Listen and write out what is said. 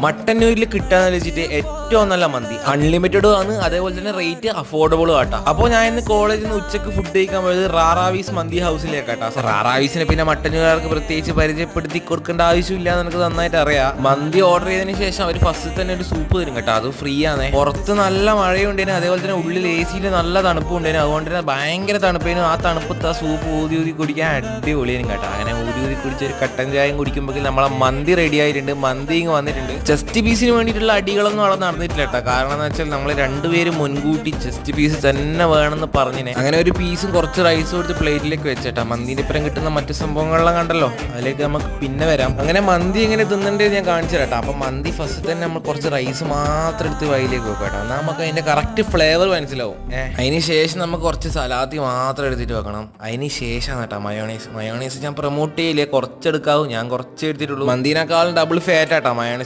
മട്ടന്നൂരിൽ കിട്ടാന്ന് വെച്ചിട്ട് ഏറ്റവും നല്ല മന്തി അൺലിമിറ്റഡും ആണ്, അതേപോലെ തന്നെ റേറ്റ് അഫോർഡബിളും ആട്ടാ. അപ്പോൾ ഞാൻ ഇന്ന് കോളേജിൽ നിന്ന് ഉച്ചക്ക് ഫുഡ് കഴിക്കാൻ പോയത് റാറാവീസ് മന്തി ഹൗസിലേക്കാട്ടാ. റാറാവീസിനെ പിന്നെ മട്ടന്നൂരുകാർക്ക് പ്രത്യേകിച്ച് പരിചയപ്പെടുത്തി കൊടുക്കേണ്ട ആവശ്യമില്ല എന്ന് എനിക്ക് നന്നായിട്ട് അറിയാം. മന്തി ഓർഡർ ചെയ്തതിന് ശേഷം അവർ ഫസ്റ്റ് തന്നെ ഒരു സൂപ്പ് തരും കേട്ടോ, അത് ഫ്രീ ആണ്. പുറത്ത് നല്ല മഴയുണ്ടേനും അതേപോലെ തന്നെ ഉള്ളിൽ AC നല്ല തണുപ്പും ഉണ്ടേനും, അതുകൊണ്ട് തന്നെ ഭയങ്കര തണുപ്പേനും. ആ തണുപ്പത്ത് ആ സൂപ്പ് ഊതി കുടിക്കാൻ അടിപൊളിയാനും കേട്ടോ. അങ്ങനെ ഊതി കുടിച്ച ഒരു കട്ടൻ ചായയും കുടിക്കുമ്പോൾ നമ്മളെ മന്തി റെഡി ആയിട്ടുണ്ട്. മന്തി വന്നിട്ടുണ്ട്. ചെസ്റ്റ് പീസിന് വേണ്ടിയിട്ടുള്ള അടികളൊന്നും അവിടെ നടന്നിട്ടില്ല കേട്ടോ. കാരണം എന്ന് വെച്ചാൽ നമ്മൾ രണ്ടുപേരും മുൻകൂട്ടി ചെസ്റ്റ് പീസ് തന്നെ വേണമെന്ന് പറഞ്ഞിനെ. അങ്ങനെ ഒരു പീസും കുറച്ച് റൈസും കൊടുത്ത് പ്ലേറ്റിലേക്ക് വെച്ചേട്ടാ. മന്തിന്റെ ഇപ്പുറം കിട്ടുന്ന മറ്റു സംഭവങ്ങളെല്ലാം കണ്ടല്ലോ, അതിലേക്ക് നമുക്ക് പിന്നെ വരാം. അങ്ങനെ മന്തി എങ്ങനെ തിന്നണ്ടേ ഞാൻ കാണിച്ചു തരാം. അപ്പൊ മന്തി ഫസ്റ്റ് തന്നെ നമ്മൾ കുറച്ച് റൈസ് മാത്രം എടുത്ത് വയിലേക്ക് വെക്കാം കേട്ടോ. എന്നാൽ നമുക്ക് അതിന്റെ കറക്റ്റ് ഫ്ലേവർ മനസ്സിലാവും. അതിന് ശേഷം നമുക്ക് കുറച്ച് സലാത്തി മാത്രം എടുത്തിട്ട് വെക്കണം. അതിന് ശേഷം കേട്ടോ മയോണൈസ് ഞാൻ പ്രൊമോട്ട് ചെയ്യില്ലേ, കുറച്ചെടുക്കാവും. ഞാൻ കുറച്ച് എടുത്തിട്ടുള്ളൂ. മന്തിനേക്കാളും ഡബിൾ ഫാറ്റ് ആട്ടാ മയോണൈസ്.